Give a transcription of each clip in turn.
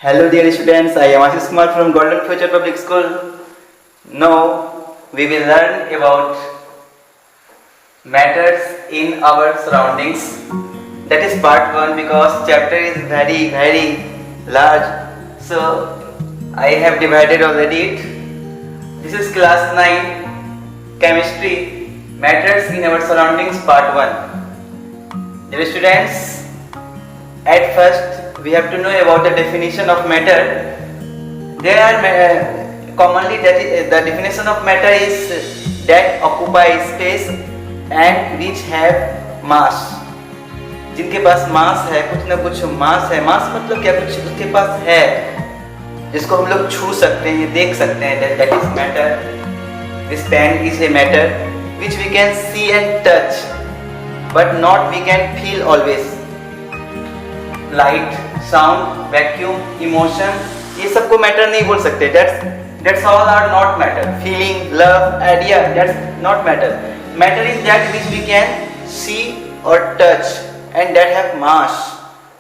Hello dear students, I am Ashish Kumar from Golden Future Public School. Now we will learn about matters in our surroundings. That is part 1 because chapter is very large. So I have divided already it. This is class 9 chemistry, matters in our surroundings part 1. Dear students, at first we have to know about the definition of matter. There are commonly the definition of matter is that occupy space and which have mass. जिनके पास मास है, कुछ ना कुछ मास है. मास मतलब क्या, कुछ उसके पास है जिसको हम लोग छू सकते हैं, देख सकते हैं. that is matter. This pen is a matter which we can see and touch but not we can feel always. Light, sound, vacuum, emotion, ये सबको मैटर नहीं बोल सकते. That's all are not matter. Feeling, love, idea, that's not matter. Matter is that which we can see or touch and that have mass.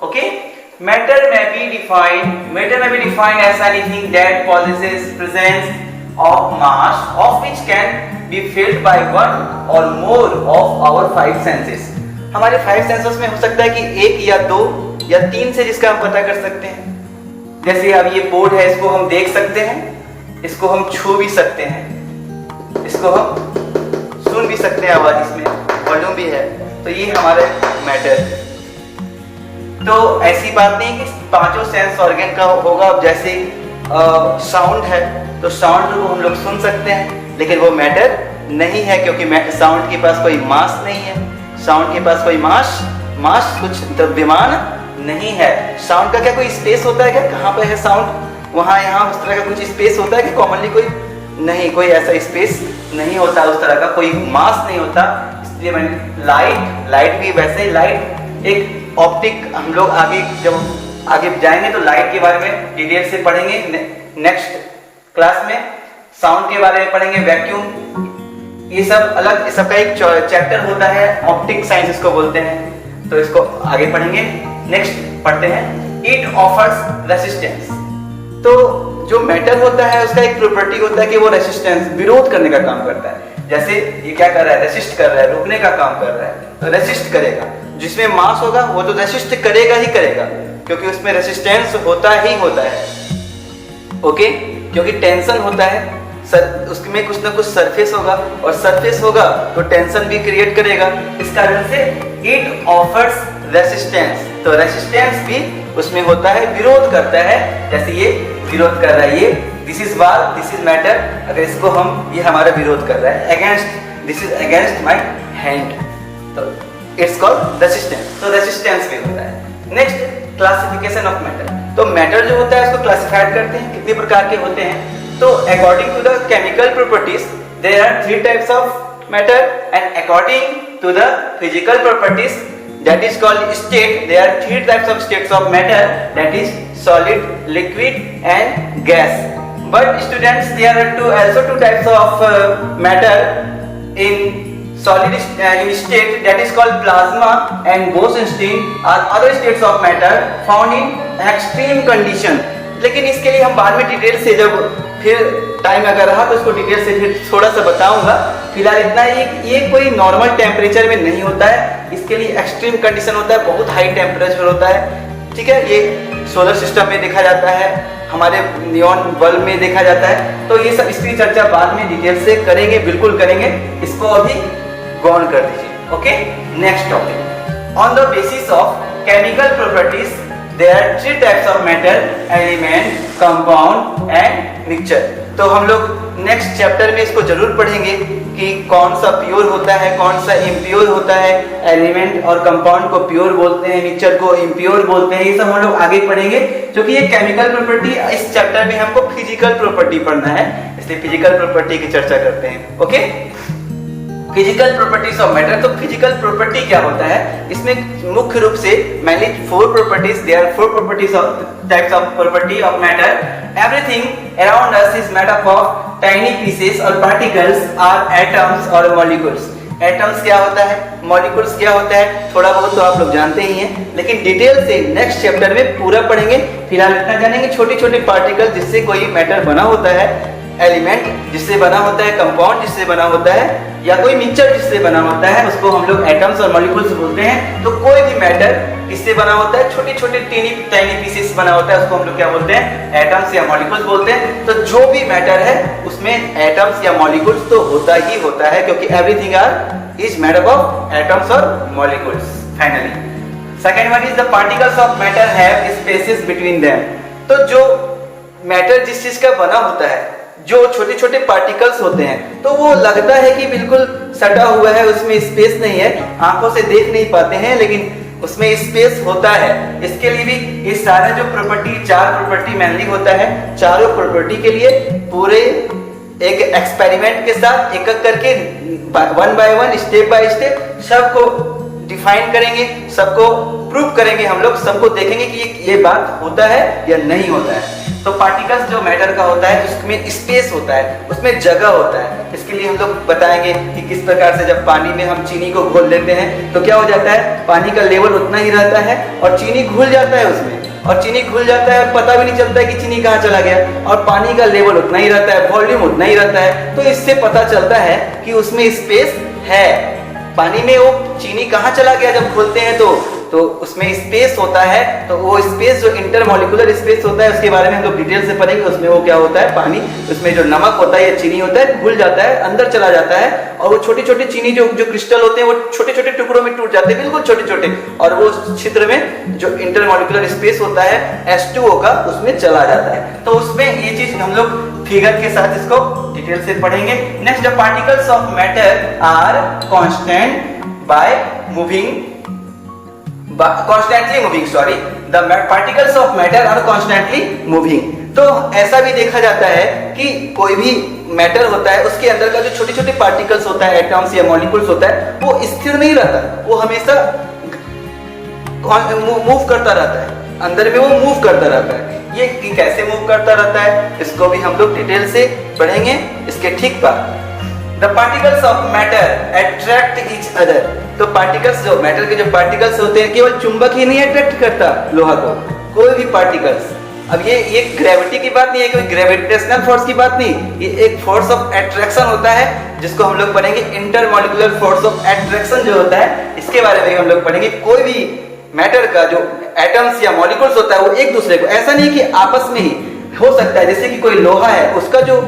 Okay? Matter may be defined as anything that possesses presence of mass of which can be felt by one or more of our five senses. हमारे 5 senses में हो सकता है कि एक या दो या 3 से जिसका हम पता कर सकते हैं. जैसे अब ये बोर्ड है, इसको हम देख सकते हैं, इसको हम छू भी सकते हैं, इसको हम सुन भी सकते हैं, आवाज इसमें वॉल्यूम भी है. तो ये हमारा मैटर. तो ऐसी बात नहीं कि पांचों सेंस ऑर्गन का होगा. जैसे साउंड है तो साउंड को हम लोग सुन सकते हैं लेकिन वो मैटर नहीं है क्योंकि साउंड के पास कोई मास नहीं है. साउंड के पास कोई मास कुछ द्रव्यमान नहीं है. साउंड का क्या कोई स्पेस होता है क्या? कहाँ पे है साउंड? वहाँ यहाँ उस तरह का कुछ स्पेस होता है कि कॉमनली कोई नहीं, कोई ऐसा स्पेस नहीं होता, उस तरह का कोई मास नहीं होता. इसलिए मैंने लाइट भी वैसे लाइट एक ऑप्टिक. हम लोग जब आगे जाएंगे तो लाइट के बारे में डिटेल से पढ़ेंगे नेक्स्ट क्लास में. साउंड के बारे में पढ़ेंगे, वैक्यूम, ये सब अलग, इस सबका एक चैप्टर होता है, ऑप्टिक साइंस इसको बोलते हैं. तो इसको आगे पढ़ेंगे. नेक्स्ट पढ़ते हैं, इट ऑफर्स रेसिस्टेंस. तो जो मैटर होता है उसका एक प्रॉपर्टी होता है कि वो रेसिस्टेंस, विरोध करने का काम करता है. जैसे ये क्या कर रहा है, रेसिस्ट कर रहा है, रोकने का काम कर रहा है. तो रेसिस्ट करेगा, जिसमें मास होगा वो तो रेसिस्ट करेगा ही करेगा क्योंकि उसमें रेसिस्टेंस होता ही होता है. ओके, क्योंकि टेंशन होता है, उसमें कुछ ना कुछ सरफेस होगा और सरफेस होगा तो टेंशन भी क्रिएट करेगा. इस कारण से इट ऑफर्स रेसिस्टेंस. तो रेसिस्टेंस भी उसमें होता है, विरोध करता है. जैसे ये विरोध कर रहा है, ये दिस इज वाल, दिस इज मैटर. अगर इसको हम, ये हमारा विरोध कर रहा है, against, this is against my hand, तो इट्स कॉल्ड रेसिस्टेंस. तो रेसिस्टेंस भी होता है. Next, classification of matter. तो मैटर जो होता है उसको क्लासिफाइड करते हैं, कितने प्रकार के होते हैं. तो according to the chemical properties there are 3 types of matter and according to the physical properties that is called state there are 3 types of states of matter, that is solid, liquid and gas. But students, there are also two types of matter in solid in state, that is called plasma and Bose-Einstein are other states of matter found in extreme condition. लेकिन इसके लिए हम बाद में detail से, जब फिर time अगर रहा तो उसको डिटेल से फिर थोड़ा सा बताऊंगा. फिलहाल इतना ही, ये कोई नॉर्मल टेम्परेचर में नहीं होता है, इसके लिए एक्सट्रीम कंडीशन होता है, बहुत हाई टेम्परेचर होता है. ठीक है, ये सोलर सिस्टम में देखा जाता है, हमारे नियॉन बल्ब में देखा जाता है. तो ये सब, इसकी चर्चा बाद में डिटेल से करेंगे, बिल्कुल करेंगे. इसको अभी गौर कर दीजिए. Okay, next topic, on the basis of chemical properties there are 3 types of matter, element, compound and mixture. तो हम लोग नेक्स्ट चैप्टर में इसको जरूर पढ़ेंगे कि कौन सा प्योर होता है, कौन सा इम्प्योर होता है. एलिमेंट और कंपाउंड को प्योर बोलते हैं, मिक्सचर को इम्प्योर बोलते हैं. ये सब हम लोग आगे पढ़ेंगे क्योंकि ये केमिकल प्रॉपर्टी, इस चैप्टर में हमको फिजिकल प्रॉपर्टी पढ़ना है, इसलिए फिजिकल प्रॉपर्टी की चर्चा करते हैं. Okay, physical properties of matter. तो फिजिकल प्रॉपर्टी क्या होता है, इसमें मुख्य रूप से mainly 4 properties, there are 4 properties of types of property of matter. Everything around us is made up of tiny pieces और पार्टिकल्स आर एटम्स और मॉलिक्यूल्स. एटम्स क्या होता है, मॉलिक्यूल्स क्या होता है, थोड़ा बहुत तो आप लोग जानते ही हैं, लेकिन डिटेल से नेक्स्ट चैप्टर में पूरा पढ़ेंगे। फिलहाल इतना जानेंगे छोटे छोटे पार्टिकल जिससे कोई मैटर बना होता है, एलिमेंट जिससे बना होता है, कंपाउंड जिससे बना होता है, या कोई मिक्सचर जिससे बना होता है, उसको हम लोग एटम्स और मॉलिक्यूल्स बोलते हैं। तो कोई भी मैटर किससे बना होता है, छोटे छोटे टीनी टाइनी पीसेस बना होता है, उसको हम लोग क्या बोलते हैं, एटम्स या मॉलिक्यूल्स बोलते हैं। तो जो भी मैटर है उसमें एटम्स या मॉलिक्यूल्स तो होता ही होता है, क्योंकि everything are is made up of atoms और molecules. Finally second one is the particles of matter have spaces between them. तो जो मैटर जिस चीज का बना होता है, जो छोटे छोटे पार्टिकल्स होते हैं, तो वो लगता है कि बिल्कुल सटा हुआ है, उसमें स्पेस नहीं है, आंखों से देख नहीं पाते हैं, लेकिन उसमें स्पेस होता है। इसके लिए भी ये सारा जो प्रॉपर्टी, 4 प्रॉपर्टी मेनली होता है, चारों प्रॉपर्टी के लिए पूरे एक एक्सपेरिमेंट के साथ एक एक करके one by one, step by step सबको डिफाइन करेंगे, सबको प्रूव करेंगे, हम लोग सबको देखेंगे कि ये बात होता है या नहीं होता है। तो पार्टिकल्स जो मैटर का होता है, उसमें स्पेस होता है, उसमें जगह होता है। इसके लिए हम लोग बताएंगे कि किस प्रकार से जब पानी में हम चीनी को घोल लेते हैं तो क्या हो जाता है, पानी का लेवल उतना ही रहता है और चीनी घुल जाता है उसमें, और चीनी घुल जाता है और पता भी नहीं चलता है कि चीनी कहाँ चला गया, और पानी का लेवल उतना ही रहता है, वॉल्यूम उतना ही रहता है। तो इससे पता चलता है कि उसमें स्पेस है। पानी में वो चीनी कहाँ चला गया जब खोलते हैं तो उसमें स्पेस होता है। तो वो स्पेस जो इंटरमॉलिक्यूलर स्पेस होता है, उसके बारे में हम लोग डिटेल से पढ़ेंगे। उसमें वो क्या होता है, पानी, उसमें जो नमक होता है या चीनी होता है, घुल जाता है, अंदर चला जाता है, और वो छोटे छोटे चीनी जो क्रिस्टल होते हैं वो छोटे छोटे टुकड़ों में टूट जाते हैं, बिल्कुल छोटे छोटे, और वो छिद्र में जो इंटरमॉलिक्यूलर स्पेस होता है H2O का, उसमें चला जाता है। तो उसमें ये चीज हम लोग फिगर के साथ इसको डिटेल से पढ़ेंगे। Next, the particles of matter are constant by moving, constantly moving, sorry, the particles of matter are constantly moving। तो ऐसा भी देखा जाता है कि कोई भी मैटर होता है, उसके अंदर का जो छोटे छोटे पार्टिकल्स होता है, एटम्स या मॉलिक्यूल्स होता है, वो स्थिर नहीं रहता, वो हमेशा मूव करता रहता है, अंदर में वो मूव करता रहता है। ये कैसे मूव करता रहता है, इसको भी हम लोग डिटेल से पढ़ेंगे इसके ठीक बाद। The particles of matter attract each other। तो पार्टिकल्स, जो मैटर के जो पार्टिकल्स होते हैं, केवल चुंबक ही नहीं अट्रैक्ट करता लोहा को, कोई भी पार्टिकल्स। अब ये ग्रेविटी की बात नहीं है, कोई ग्रेविटेशनल फोर्स की बात नहीं, ये एक फोर्स ऑफ अट्रैक्शन होता है, जिसको हम लोग पढ़ेंगे इंटरमॉलिक्यूलर फोर्स ऑफ अट्रैक्शन जो होता है, इसके बारे में हम लोग पढ़ेंगे। कोई भी मैटर का जो एटम्स या मॉलिक्यूल्स होता है, वो एक दूसरे को, ऐसा नहीं कि आपस में ही हो सकता है, जैसे कि कोई लोहा है, उसका जो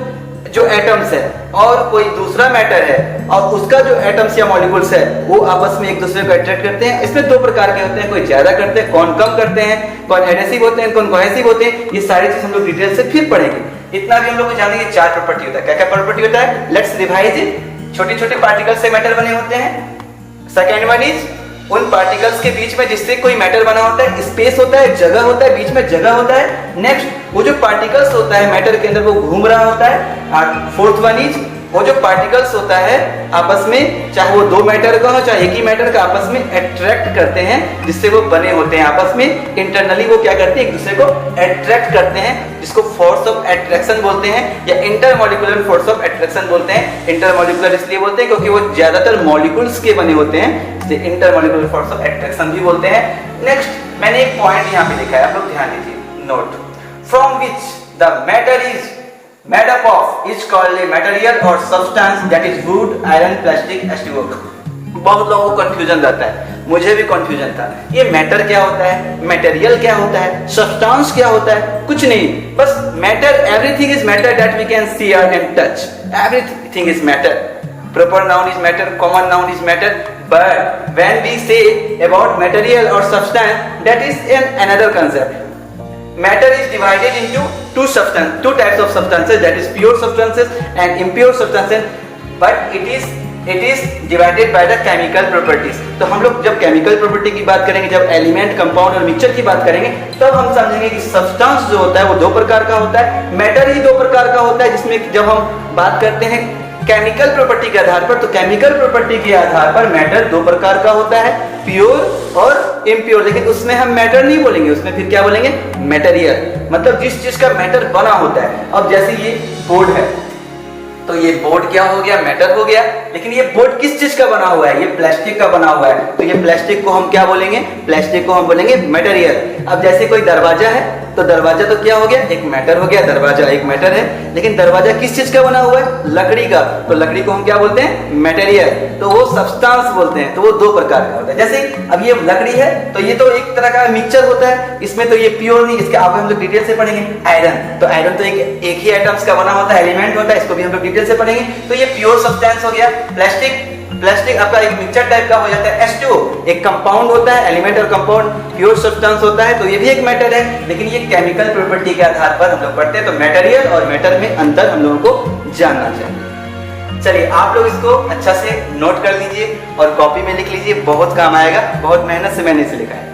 एटम्स है और कोई दूसरा मैटर है और उसका जो एटम्स या मॉलिक्यूल्स है, वो आपस में एक दूसरे को अट्रैक्ट करते हैं। इसमें 2 प्रकार के होते हैं, कोई ज्यादा करते हैं, कौन कम करते हैं, कौन एडेसिव होते हैं, कौन कोहेसिव होते हैं। ये सारी चीज हम लोग डिटेल से फिर पढ़ेंगे। इतना भी हम लोग को जानेंगे 4 प्रॉपर्टी होता है। क्या क्या प्रॉपर्टी होता है, लेट्स रिवाइज इट। छोटे छोटे पार्टिकल से मैटर बने होते हैं। सेकेंड वन इज उन पार्टिकल्स के बीच में जिससे कोई मैटर बना होता है, स्पेस होता है, जगह होता है, बीच में जगह होता है। नेक्स्ट, वो जो पार्टिकल्स होता है मैटर के अंदर, वो घूम रहा होता है। और फोर्थ वन इज वो जो पार्टिकल्स होता है आपस में, चाहे वो 2 मैटर का हो चाहे एक ही मैटर का, आपस में अट्रैक्ट करते हैं, जिससे वो बने होते हैं। आपस में इंटरनली वो क्या करते हैं, एक दूसरे को अट्रैक्ट करते हैं, जिसको फोर्स ऑफ अट्रैक्शन बोलते हैं या इंटरमॉलिक्यूलर फोर्स ऑफ अट्रैक्शन बोलते हैं। इंटरमॉलिक्यूलर इसलिए बोलते हैं क्योंकि वो ज्यादातर मॉलिक्यूल्स के बने होते हैं, इसलिए इंटरमॉलिक्यूलर फोर्स ऑफ अट्रैक्शन भी बोलते हैं। नेक्स्ट, मैंने एक पॉइंट यहाँ पे लिखा है, आप लोग ध्यान दीजिए। Note, from which the matter is made up of is called a material or substance, that is wood, iron, plastic, H2O। बहुत लोगों को कंफ्यूजन रहता है, मुझे भी कंफ्यूजन था। ये मैटर क्या होता है, मटेरियल क्या होता है, सब्सटेंस क्या होता है? कुछ नहीं, बस matter, everything is matter that we can see and touch, everything is matter. Proper noun is matter, common noun is matter, but when we say about material or substance, that is another concept। Matter is divided into two types of substances, that is pure substances and impure substances, but it is divided by the chemical properties। तो हम लोग जब chemical property की बात करेंगे, जब element, compound और mixture की बात करेंगे, तब हम समझेंगे कि सब्सटेंस जो होता है वो 2 प्रकार का होता है, मैटर ही 2 प्रकार का होता है। जिसमें जब हम बात करते हैं केमिकल प्रॉपर्टी के आधार पर, तो केमिकल प्रॉपर्टी के आधार पर मैटर 2 प्रकार का होता है, प्योर और इम्प्योर। लेकिन उसमें हम मैटर नहीं बोलेंगे, उसमें फिर क्या बोलेंगे, मटेरियल, मतलब जिस चीज का मैटर बना होता है। अब जैसे ये बोर्ड है, तो ये बोर्ड क्या हो गया, मैटर हो गया। लेकिन ये बोट किस चीज का बना हुआ है? ये प्लास्टिक का बना हुआ है। तो ये प्लास्टिक को हम क्या बोलेंगे? प्लास्टिक को हम बोलेंगे मटेरियल। अब जैसे कोई दरवाजा है, तो दरवाजा तो क्या हो गया? एक मैटर हो गया, दरवाजा एक मैटर है। लेकिन दरवाजा किस चीज का बना हुआ है? लकड़ी का। तो लकड़ी को हम क्या बोलते हैं? मटेरियल। तो वो सब्सटेंस बोलते हैं। तो वो दो प्रकार का होता है। जैसे अब ये लकड़ी है, तो ये तो एक तरह का मिक्सचर होता है, इसमें तो ये प्योर नहीं, इसके आगे हम लोग डिटेल से पढ़ेंगे। आयरन, तो आयरन तो एक ही आइटम्स का बना होता है, एलिमेंट होता है, इसको भी हम लोग डिटेल से पढ़ेंगे। तो ये प्योर सब्सटेंस हो गया। प्लास्टिक आपका एक मिक्सचर टाइप का हो जाता है। H2O एक कंपाउंड होता है, एलिमेंट और कंपाउंड प्योर सब्सटेंस होता है, तो ये भी एक मैटर है, लेकिन ये केमिकल प्रॉपर्टी के आधार पर हम लोग पढ़ते हैं। तो मटेरियल और मैटर में अंतर हम लोगों को जानना चाहिए। चलिए आप लोग इसको अच्छा से नोट कर लीजिए और कॉपी में लिख लीजिए, बहुत काम आएगा, बहुत मेहनत से मैंने इसे लिखा है।